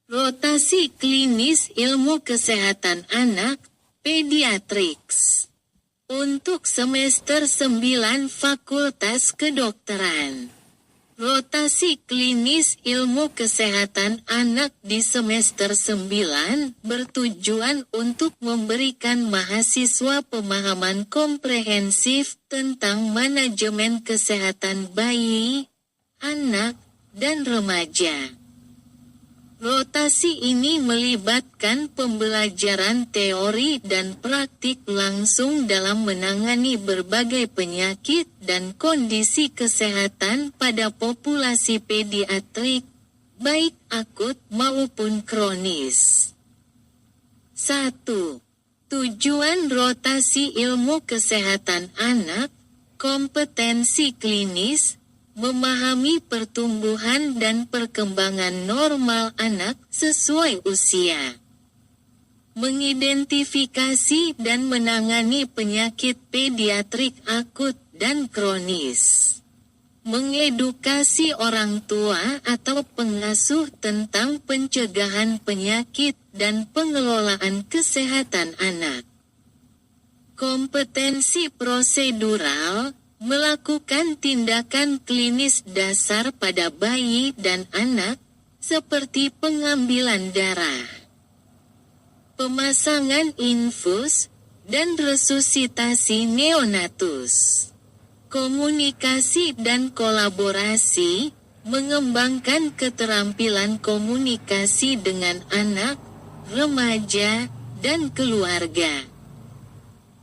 Rotasi klinis ilmu kesehatan anak, pediatrics. Untuk semester 9 Fakultas Kedokteran. Rotasi klinis ilmu kesehatan anak di semester 9 bertujuan untuk memberikan mahasiswa pemahaman komprehensif tentang manajemen kesehatan bayi, anak, dan remaja. Rotasi ini melibatkan pembelajaran teori dan praktik langsung dalam menangani berbagai penyakit dan kondisi kesehatan pada populasi pediatrik, baik akut maupun kronis. 1. Tujuan rotasi ilmu kesehatan anak, kompetensi klinis, memahami pertumbuhan dan perkembangan normal anak sesuai usia. Mengidentifikasi dan menangani penyakit pediatrik akut dan kronis. Mengedukasi orang tua atau pengasuh tentang pencegahan penyakit dan pengelolaan kesehatan anak. Kompetensi prosedural, melakukan tindakan klinis dasar pada bayi dan anak, seperti pengambilan darah, pemasangan infus, dan resusitasi neonatus. Komunikasi dan kolaborasi, mengembangkan keterampilan komunikasi dengan anak, remaja, dan keluarga.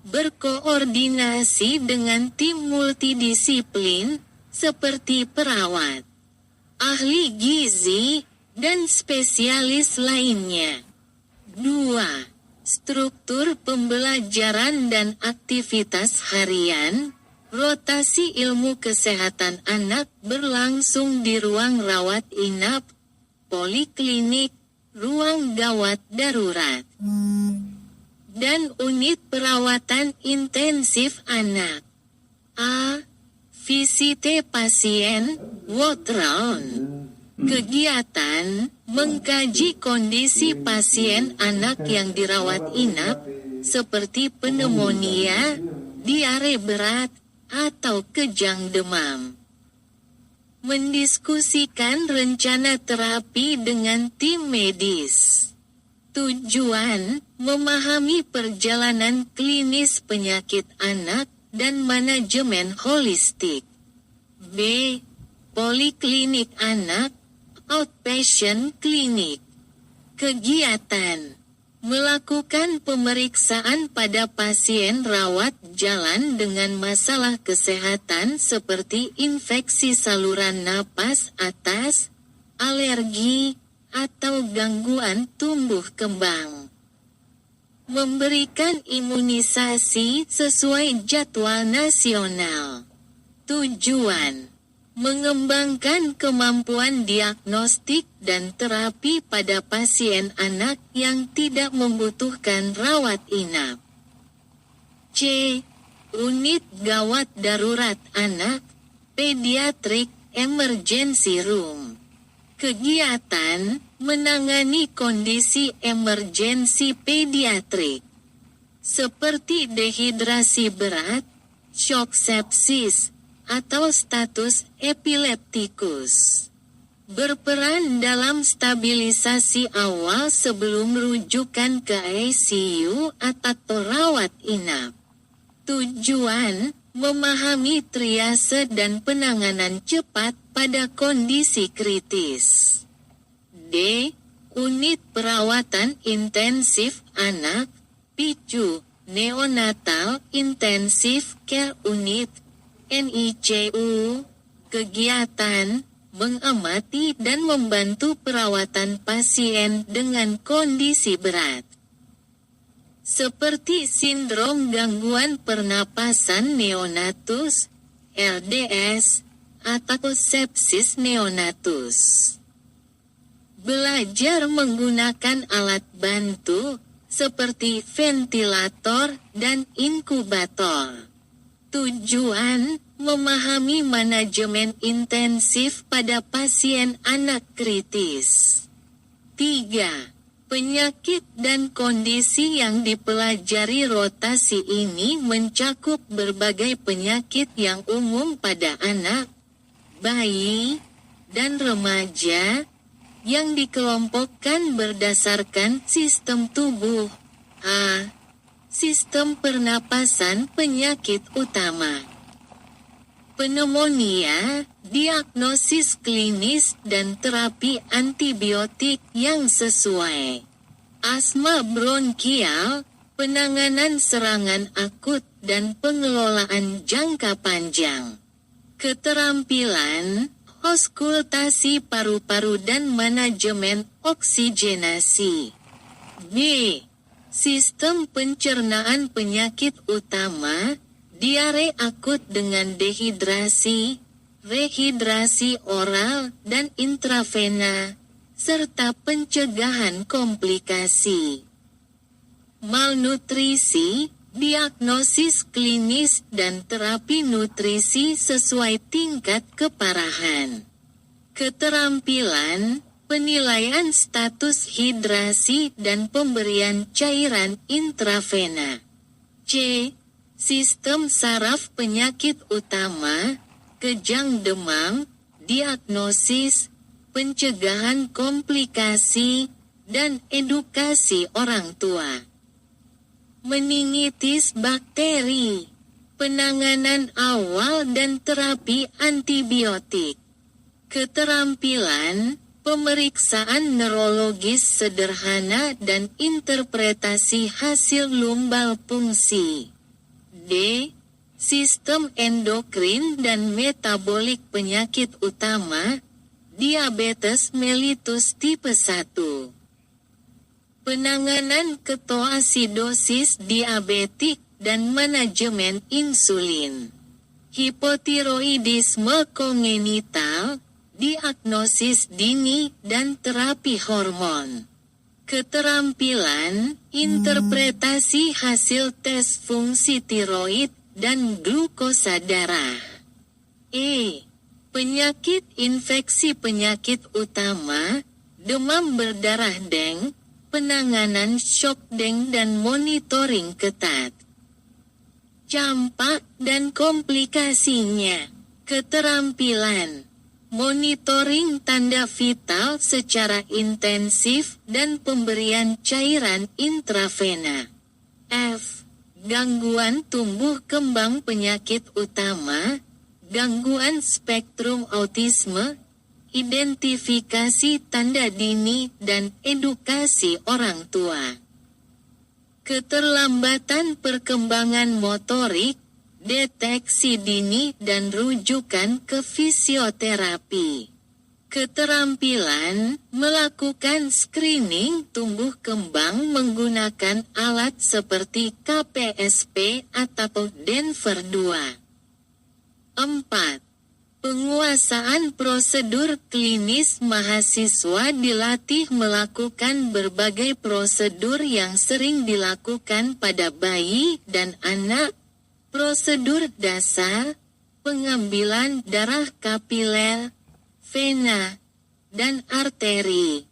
Berkoordinasi dengan tim multidisiplin, seperti perawat, ahli gizi, dan spesialis lainnya. 2. Struktur pembelajaran dan aktivitas harian. Rotasi ilmu kesehatan anak berlangsung di ruang rawat inap, poliklinik, ruang gawat darurat, dan unit perawatan intensif anak. A. Visite pasien, walk round. Kegiatan, mengkaji kondisi pasien anak yang dirawat inap, seperti pneumonia, diare berat, atau kejang demam. Mendiskusikan rencana terapi dengan tim medis. Tujuan, memahami perjalanan klinis penyakit anak dan manajemen holistik. B. Poliklinik anak, outpatient clinic. Kegiatan, melakukan pemeriksaan pada pasien rawat jalan dengan masalah kesehatan seperti infeksi saluran napas atas, alergi, atau gangguan tumbuh kembang. Memberikan imunisasi sesuai jadwal nasional. Tujuan, mengembangkan kemampuan diagnostik dan terapi pada pasien anak yang tidak membutuhkan rawat inap. C. Unit gawat darurat anak, pediatric emergency room. Kegiatan, menangani kondisi emergensi pediatrik, seperti dehidrasi berat, shock sepsis, atau status epileptikus. Berperan dalam stabilisasi awal sebelum rujukan ke ICU atau rawat inap. Tujuan, memahami triase dan penanganan cepat pada kondisi kritis. D. Unit perawatan intensif anak, PICU, Neonatal Intensive Care Unit, NICU. Kegiatan, mengamati dan membantu perawatan pasien dengan kondisi berat, seperti sindrom gangguan pernapasan neonatus, LDS, atau sepsis neonatus. Belajar menggunakan alat bantu, seperti ventilator dan inkubator. Tujuan, memahami manajemen intensif pada pasien anak kritis. 3. Penyakit dan kondisi yang dipelajari rotasi ini mencakup berbagai penyakit yang umum pada anak, bayi, dan remaja, yang dikelompokkan berdasarkan sistem tubuh. A. Sistem pernapasan penyakit utama. Pneumonia, diagnosis klinis dan terapi antibiotik yang sesuai. Asma bronkial, penanganan serangan akut dan pengelolaan jangka panjang. Keterampilan, auskultasi paru-paru dan manajemen oksigenasi. B. Sistem pencernaan penyakit utama, diare akut dengan dehidrasi, rehidrasi oral dan intravena, serta pencegahan komplikasi. Malnutrisi, diagnosis klinis dan terapi nutrisi sesuai tingkat keparahan. Keterampilan, penilaian status hidrasi dan pemberian cairan intravena. C. Sistem saraf penyakit utama, kejang demam, diagnosis, pencegahan komplikasi, dan edukasi orang tua. Meningitis bakteri, penanganan awal dan terapi antibiotik. Keterampilan, pemeriksaan neurologis sederhana dan interpretasi hasil lumbal fungsi. D. Sistem endokrin dan metabolik penyakit utama, diabetes mellitus tipe 1. Penanganan ketoasidosis diabetik dan manajemen insulin. Hipotiroidisme kongenital, diagnosis dini dan terapi hormon. Keterampilan, interpretasi hasil tes fungsi tiroid dan glukosa darah. E. Penyakit infeksi penyakit utama, demam berdarah Deng, penanganan shock Deng dan monitoring ketat. Campak dan komplikasinya. Keterampilan, monitoring tanda vital secara intensif dan pemberian cairan intravena. F. Gangguan tumbuh kembang penyakit utama, gangguan spektrum autisme, identifikasi tanda dini dan edukasi orang tua. Keterlambatan perkembangan motorik, deteksi dini dan rujukan ke fisioterapi. Keterampilan, melakukan screening tumbuh kembang menggunakan alat seperti KPSP atau Denver 2. 4. Penguasaan prosedur klinis mahasiswa dilatih melakukan berbagai prosedur yang sering dilakukan pada bayi dan anak. Prosedur dasar, pengambilan darah kapiler, vena, dan arteri.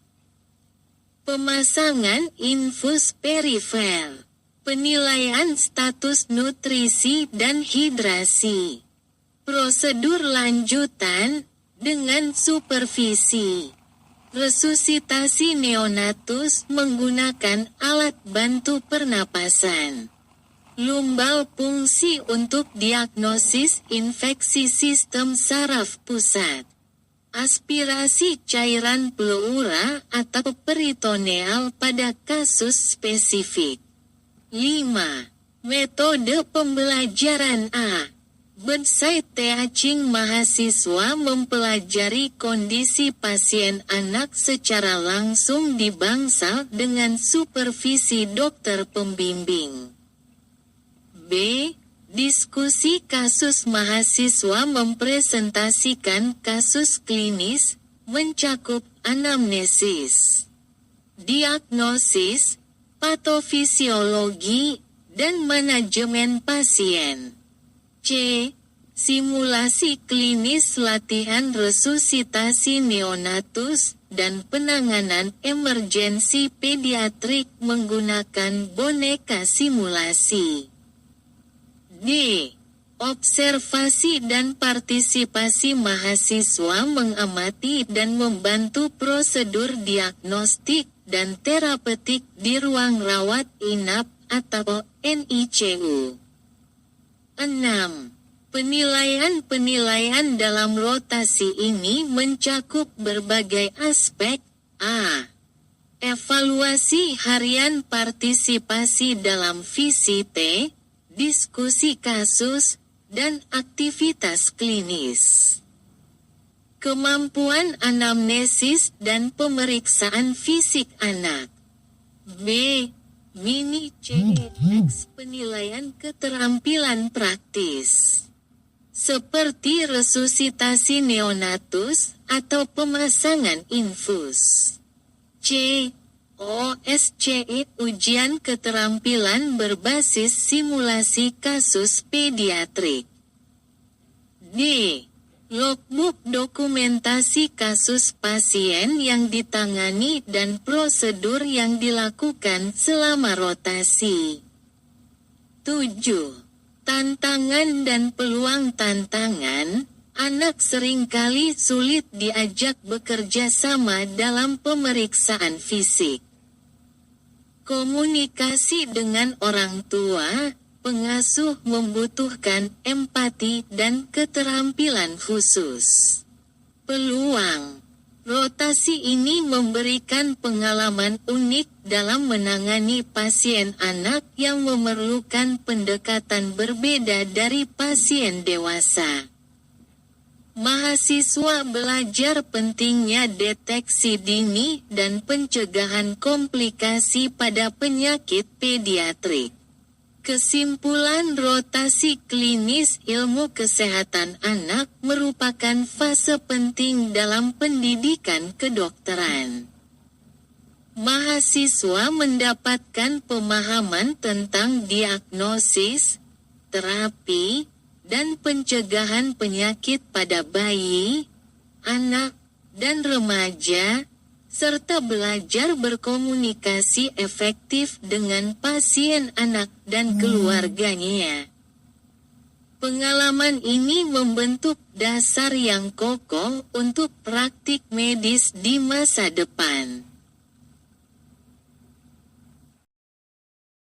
Pemasangan infus perifer. Penilaian status nutrisi dan hidrasi. Prosedur lanjutan, dengan supervisi. Resusitasi neonatus menggunakan alat bantu pernapasan. Lumbal fungsi untuk diagnosis infeksi sistem saraf pusat. Aspirasi cairan pleura atau peritoneal pada kasus spesifik. 5. Metode pembelajaran A. Bedside teaching, mahasiswa mempelajari kondisi pasien anak secara langsung di bangsal dengan supervisi dokter pembimbing. B. Diskusi kasus, mahasiswa mempresentasikan kasus klinis, mencakup anamnesis, diagnosis, patofisiologi, dan manajemen pasien. C. Simulasi klinis latihan resusitasi neonatus, dan penanganan emergensi pediatrik menggunakan boneka simulasi. D. Observasi dan partisipasi mahasiswa mengamati dan membantu prosedur diagnostik dan terapeutik di ruang rawat inap atau NICU. 6. Penilaian-penilaian dalam rotasi ini mencakup berbagai aspek. A. Evaluasi harian partisipasi dalam visi T, diskusi kasus, dan aktivitas klinis. Kemampuan anamnesis dan pemeriksaan fisik anak. B. Mini CX penilaian keterampilan praktis. Seperti resusitasi neonatus atau pemasangan infus. C. OSCE ujian keterampilan berbasis simulasi kasus pediatrik. D. Logbook dokumentasi kasus pasien yang ditangani dan prosedur yang dilakukan selama rotasi. 7. Tantangan dan peluang tantangan. Anak seringkali sulit diajak bekerja sama dalam pemeriksaan fisik. Komunikasi dengan orang tua, pengasuh membutuhkan empati dan keterampilan khusus. Peluang. Rotasi ini memberikan pengalaman unik dalam menangani pasien anak yang memerlukan pendekatan berbeda dari pasien dewasa. Mahasiswa belajar pentingnya deteksi dini dan pencegahan komplikasi pada penyakit pediatrik. Kesimpulan rotasi klinis ilmu kesehatan anak merupakan fase penting dalam pendidikan kedokteran. Mahasiswa mendapatkan pemahaman tentang diagnosis, terapi, dan pencegahan penyakit pada bayi, anak, dan remaja, serta belajar berkomunikasi efektif dengan pasien anak dan keluarganya. Pengalaman ini membentuk dasar yang kokoh untuk praktik medis di masa depan.